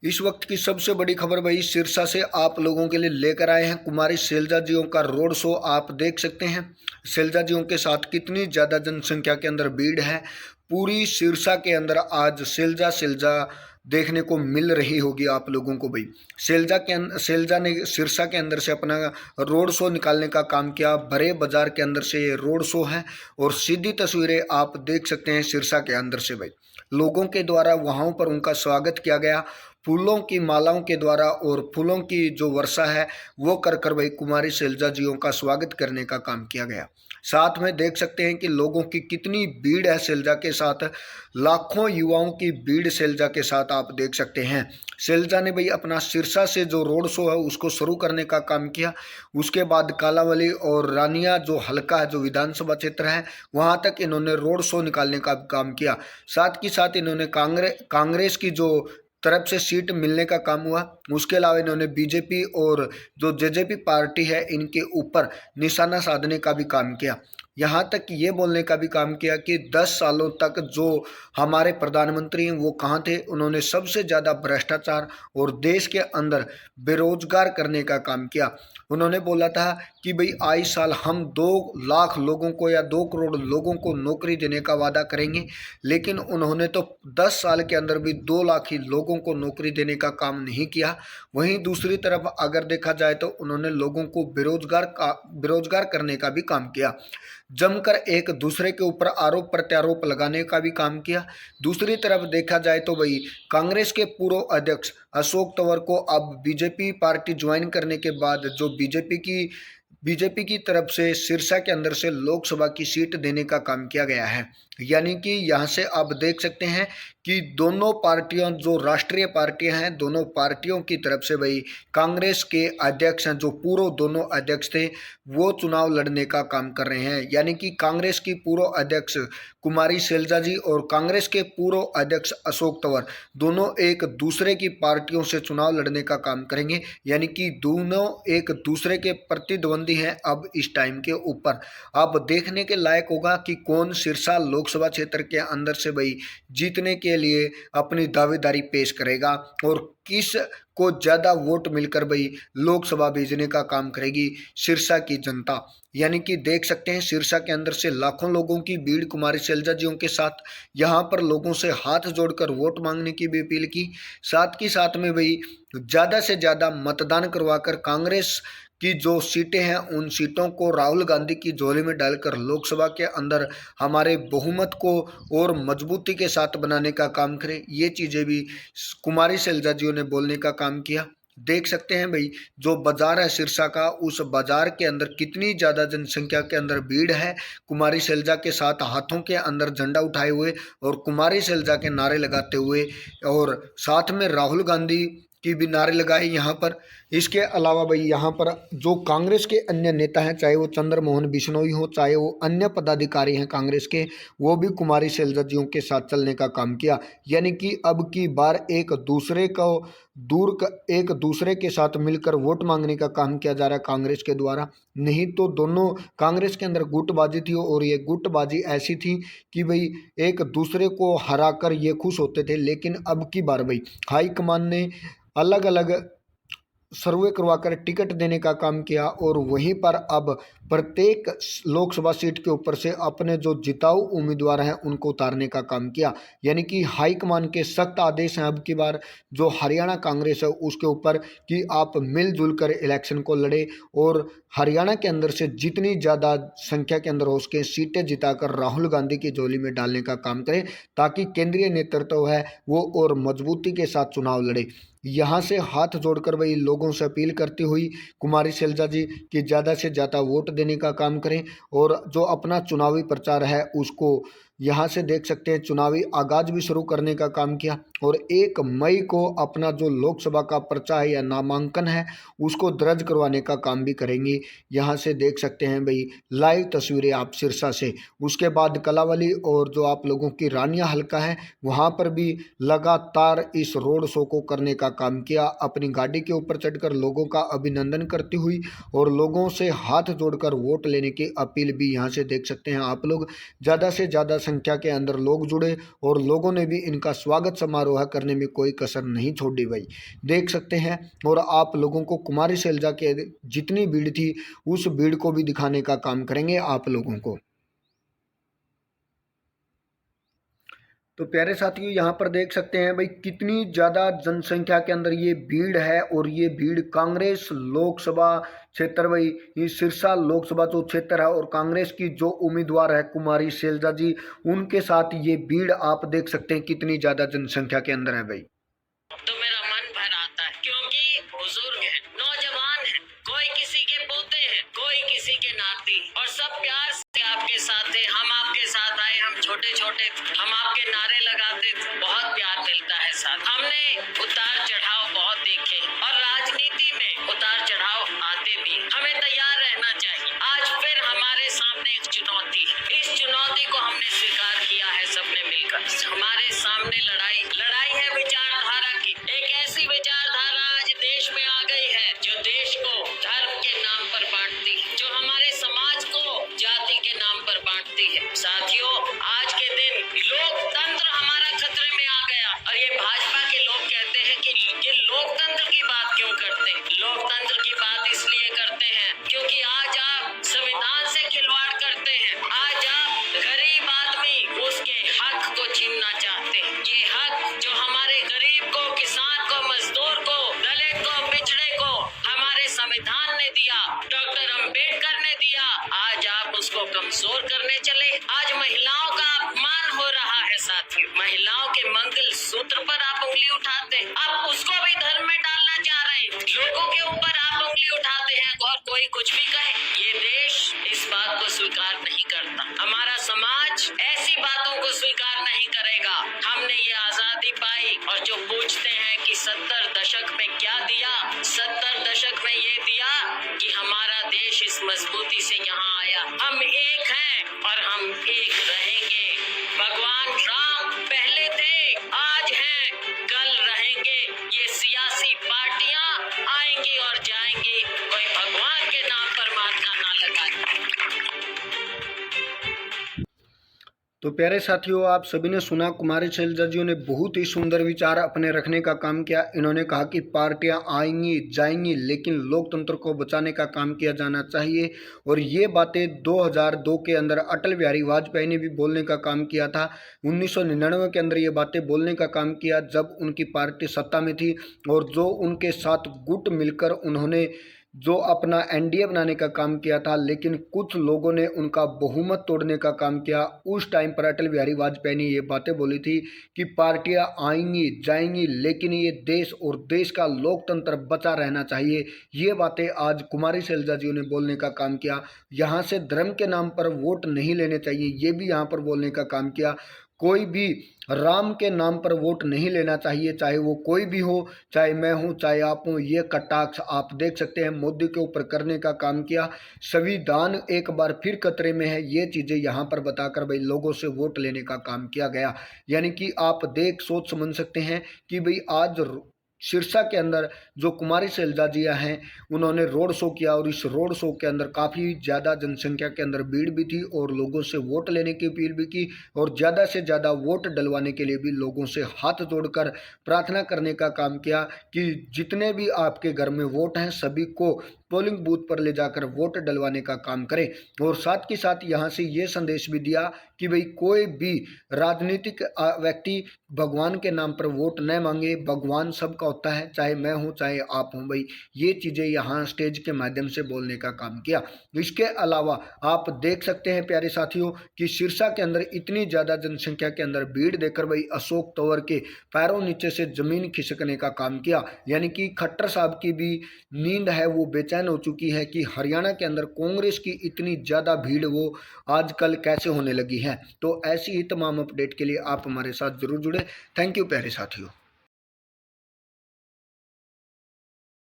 इस वक्त की सबसे बड़ी खबर भाई सिरसा से आप लोगों के लिए लेकर आए हैं। कुमारी शैलजा जियों का रोड शो आप देख सकते हैं। शैलजा जियों के साथ कितनी ज़्यादा जनसंख्या के अंदर भीड़ है। पूरी सिरसा के अंदर आज शैलजा शैलजा देखने को मिल रही होगी आप लोगों को भाई। शैलजा ने सिरसा के अंदर से अपना रोड शो निकालने का काम किया। भरे बाजार के अंदर से ये रोड शो है और सीधी तस्वीरें आप देख सकते हैं सिरसा के अंदर से भाई। लोगों के द्वारा वहाँ पर उनका स्वागत किया गया फूलों की मालाओं के द्वारा और फूलों की जो वर्षा है वो कर कर भाई कुमारी शैलजा जियों का स्वागत करने का काम किया गया। साथ में देख सकते हैं कि लोगों की कितनी भीड़ है शैलजा के साथ। लाखों युवाओं की भीड़ शैलजा के साथ आप देख सकते हैं। शैलजा ने भाई अपना सिरसा से जो रोड शो है उसको शुरू करने का काम किया। उसके बाद कालावली और रानिया जो हल्का है, जो विधानसभा क्षेत्र है, वहां तक इन्होंने रोड शो निकालने का काम किया। साथ ही साथ इन्होंने कांग्रेस की जो तरफ से सीट मिलने का काम हुआ। उसके अलावा इन्होंने बीजेपी और जो जेजेपी पार्टी है इनके ऊपर निशाना साधने का भी काम किया। यहाँ तक ये बोलने का भी काम किया कि 10 सालों तक जो हमारे प्रधानमंत्री हैं वो कहाँ थे। उन्होंने सबसे ज़्यादा भ्रष्टाचार और देश के अंदर बेरोजगार करने का काम किया। उन्होंने बोला था कि भाई आए साल हम 2 लाख लोगों को या 2 करोड़ लोगों को नौकरी देने का वादा करेंगे, लेकिन उन्होंने तो 10 साल के अंदर भी 2 लाख ही लोगों को नौकरी देने का काम नहीं किया। वहीं दूसरी तरफ अगर देखा जाए तो उन्होंने लोगों को बेरोजगार करने का भी काम किया। जमकर एक दूसरे के ऊपर आरोप प्रत्यारोप लगाने का भी काम किया। दूसरी तरफ देखा जाए तो भाई कांग्रेस के पूर्व अध्यक्ष अशोक तंवर को अब बीजेपी पार्टी ज्वाइन करने के बाद जो बीजेपी की तरफ से सिरसा के अंदर से लोकसभा की सीट देने का काम किया गया है। यानी कि यहाँ से आप देख सकते हैं कि दोनों पार्टियों जो राष्ट्रीय पार्टियां हैं, दोनों पार्टियों की तरफ से भाई कांग्रेस के अध्यक्ष हैं, जो पूर्व दोनों अध्यक्ष थे, वो चुनाव लड़ने का काम कर रहे हैं। यानी कि कांग्रेस की पूर्व अध्यक्ष कुमारी शैलजा जी और कांग्रेस के पूर्व अध्यक्ष अशोक तंवर दोनों एक दूसरे की पार्टियों से चुनाव लड़ने का काम करेंगे। यानी कि दोनों एक दूसरे के प्रतिद्वंदी हैं। अब इस टाइम के ऊपर अब देखने के लायक होगा कि कौन सिरसा लोकसभा क्षेत्र के अंदर से भाई जीतने के लिए अपनी दावेदारी पेश करेगा और किस को ज़्यादा वोट मिलकर भाई लोकसभा भेजने का काम करेगी सिरसा की जनता। यानी कि देख सकते हैं सिरसा के अंदर से लाखों लोगों की भीड़ कुमारी शैलजा जियों के साथ। यहाँ पर लोगों से हाथ जोड़कर वोट मांगने की भी अपील की। साथ ही साथ में भाई ज़्यादा से ज़्यादा मतदान करवाकर कांग्रेस की जो सीटें हैं उन सीटों को राहुल गांधी की झोली में डालकर लोकसभा के अंदर हमारे बहुमत को और मजबूती के साथ बनाने का काम करें। ये चीज़ें भी कुमारी शैलजा जी ने बोलने का काम किया। देख सकते हैं भाई जो बाजार है सिरसा का, उस बाजार के अंदर कितनी ज़्यादा जनसंख्या के अंदर भीड़ है। कुमारी शैलजा के साथ हाथों के अंदर झंडा उठाए हुए और कुमारी शैलजा के नारे लगाते हुए और साथ में राहुल गांधी की भी नारे लगाए यहाँ पर। इसके अलावा भाई यहाँ पर जो कांग्रेस के अन्य नेता हैं, चाहे वो चंद्र मोहन बिश्नोई हो, चाहे वो अन्य पदाधिकारी हैं कांग्रेस के, वो भी कुमारी शैलजा जियों के साथ चलने का काम किया। यानी कि अब की बार एक दूसरे के साथ मिलकर वोट मांगने का काम किया जा रहा है कांग्रेस के द्वारा। नहीं तो दोनों कांग्रेस के अंदर गुटबाजी थी और ये गुटबाजी ऐसी थी कि भाई एक दूसरे को हराकर ये खुश होते थे। लेकिन अब की बार भाई हाईकमान ने अलग अलग सर्वे करवाकर टिकट देने का काम किया और वहीं पर अब प्रत्येक लोकसभा सीट के ऊपर से अपने जो जिताऊ उम्मीदवार हैं उनको उतारने का काम किया। यानी कि हाईकमान के सख्त आदेश हैं अब की बार जो हरियाणा कांग्रेस है उसके ऊपर कि आप मिलजुल कर इलेक्शन को लड़े और हरियाणा के अंदर से जितनी ज़्यादा संख्या के अंदर हो सके सीटें जिताकर राहुल गांधी की झोली में डालने का काम करें, ताकि केंद्रीय नेतृत्व है वो और मजबूती के साथ चुनाव लड़े। यहाँ से हाथ जोड़कर वही लोगों से अपील करती हुई कुमारी शैलजा जी कि ज़्यादा से ज़्यादा वोट देने का काम करें और जो अपना चुनावी प्रचार है उसको यहाँ से देख सकते हैं चुनावी आगाज भी शुरू करने का काम किया और 1 मई को अपना जो लोकसभा का पर्चा है या नामांकन है उसको दर्ज करवाने का काम भी करेंगी। यहाँ से देख सकते हैं भाई लाइव तस्वीरें आप सिरसा से। उसके बाद कलावली और जो आप लोगों की रानिया हल्का है वहाँ पर भी लगातार इस रोड शो को करने का काम किया। अपनी गाड़ी के ऊपर चढ़कर लोगों का अभिनंदन करती हुई और लोगों से हाथ जोड़कर वोट लेने की अपील भी यहाँ से देख सकते हैं आप लोग। ज़्यादा से ज़्यादा संख्या के अंदर लोग जुड़े और लोगों ने भी इनका स्वागत समारोह करने में कोई कसर नहीं छोड़ी भाई, देख सकते हैं। और आप लोगों को कुमारी शैलजा के जितनी भीड़ थी उस भीड़ को भी दिखाने का काम करेंगे आप लोगों को। तो प्यारे साथियों, यहाँ पर देख सकते हैं भाई कितनी ज़्यादा जनसंख्या के अंदर ये भीड़ है। और ये भीड़ कांग्रेस लोकसभा क्षेत्र भाई, ये सिरसा लोकसभा जो क्षेत्र है और कांग्रेस की जो उम्मीदवार है कुमारी शैलजा जी, उनके साथ ये भीड़ आप देख सकते हैं कितनी ज़्यादा जनसंख्या के अंदर है भाई। तो मेरा मन भर आता है क्योंकि बुजुर्ग हैं, नौजवान हैं, कोई किसी के पोते हैं, कोई किसी के नाती, और सब प्यार से आपके साथ थे। हम आपके साथ आए, हम छोटे छोटे, हम आपके नारे लगाते थे, बहुत प्यार मिलता है साथ। हमने उतार चढ़ाव बहुत देखे और राजनीति में उतार चढ़ाव आते भी, हमें तैयार रहना चाहिए। आज फिर हमारे सामने एक चुनौती है, इस चुनौती को हमने स्वीकार किया है सबने मिलकर। हमारे सामने लड़ाई है विचारधारा की। एक ऐसी विचारधारा आज देश में आ गई है जो देश को धर्म के नाम पर बांटती है, जो हमारे समाज को जाति के नाम पर बांटती है। साथियों, आज के दिन लोकतंत्र हमारा खतरे में आ गया और ये भाजपा के लोग कहते हैं कि ये लोकतंत्र की बात क्यों करते हैं। लोकतंत्र की बात इसलिए करते हैं क्योंकि आज आप संविधान से खिलवाड़ करते हैं। आज आप गरीब आदमी उसके हक को छीनना चाहते हैं। ये हक जो हमारे गरीब को, किसान को, मजदूर को, दलित को, पिछड़े को हमारे संविधान ने दिया, डॉक्टर अंबेडकर ने दिया, आज आप उसको कमजोर करने चले। आज महिलाओं का अपमान हो रहा है साथियों, महिलाओं के मंगल सूत्र पर आप उंगली उठाते हैं, आप उसको भी धर्म में डालना चाह रहे हैं। लोगों के ऊपर आप उंगली उठाते हैं और कोई कुछ भी कहे, ये देश इस बात को स्वीकार नहीं करता। हमारा समाज ऐसी बातों को स्वीकार नहीं करेगा। हमने ये आजादी पाई और जो पूछते हैं कि 70 दशक में क्या दिया, 70 दशक में ये दिया कि हमारा देश इस मजबूती से यहाँ आया। हम एक हैं और हम एक रहेंगे। भगवान राम पहले थे, आज हैं, कल रहेंगे। ये सियासी पार्टियां आएंगी और जाएंगी, कोई भगवान के नाम पर माथा ना लगाए। तो प्यारे साथियों, आप सभी ने सुना कुमारी शैलजा जी ने बहुत ही सुंदर विचार अपने रखने का काम किया। इन्होंने कहा कि पार्टियां आएंगी जाएंगी लेकिन लोकतंत्र को बचाने का काम किया जाना चाहिए। और ये बातें 2002 के अंदर अटल बिहारी वाजपेयी ने भी बोलने का काम किया था। 1999 के अंदर ये बातें बोलने का काम किया जब उनकी पार्टी सत्ता में थी और जो उनके साथ गुट मिलकर उन्होंने जो अपना एनडीए बनाने का काम किया था, लेकिन कुछ लोगों ने उनका बहुमत तोड़ने का काम किया। उस टाइम पर अटल बिहारी वाजपेयी ने ये बातें बोली थी कि पार्टियां आएंगी जाएंगी लेकिन ये देश और देश का लोकतंत्र बचा रहना चाहिए। ये बातें आज कुमारी शैलजा जी ने बोलने का काम किया। यहाँ से धर्म के नाम पर वोट नहीं लेने चाहिए, ये भी यहाँ पर बोलने का काम किया। कोई भी राम के नाम पर वोट नहीं लेना चाहिए, चाहे वो कोई भी हो, चाहे मैं हूँ, चाहे आप हूँ। ये कटाक्ष आप देख सकते हैं मोदी के ऊपर करने का काम किया। संविधान एक बार फिर खतरे में है, ये चीज़ें यहाँ पर बताकर भाई लोगों से वोट लेने का काम किया गया। यानी कि आप देख सोच समझ सकते हैं कि भाई आज सिरसा के अंदर जो कुमारी शैलजा जिया हैं उन्होंने रोड शो किया और इस रोड शो के अंदर काफ़ी ज़्यादा जनसंख्या के अंदर भीड़ भी थी और लोगों से वोट लेने की अपील भी की और ज़्यादा से ज़्यादा वोट डलवाने के लिए भी लोगों से हाथ जोड़कर प्रार्थना करने का काम किया कि जितने भी आपके घर में वोट हैं सभी को पोलिंग बूथ पर ले जाकर वोट डलवाने का काम करें। और साथ के साथ यहाँ से ये संदेश भी दिया कि भाई कोई भी राजनीतिक व्यक्ति भगवान के नाम पर वोट न मांगे, भगवान सबका होता है, चाहे मैं हूँ चाहे आप हूँ भाई। ये चीज़ें यहाँ स्टेज के माध्यम से बोलने का काम किया। इसके अलावा आप देख सकते हैं प्यारे साथियों कि सिरसा के अंदर इतनी ज़्यादा जनसंख्या के अंदर भीड़ देखकर भाई अशोक तंवर के पैरों नीचे से ज़मीन खिसकने का काम किया। यानी कि खट्टर साहब की भी नींद है वो बेचैन हो चुकी है कि हरियाणा के अंदर कांग्रेस की इतनी ज़्यादा भीड़ वो आजकल कैसे होने लगी है। तो ऐसी ही तमाम अपडेट के लिए आप हमारे साथ जरूर जुड़े। थैंक यू प्यारे साथियों।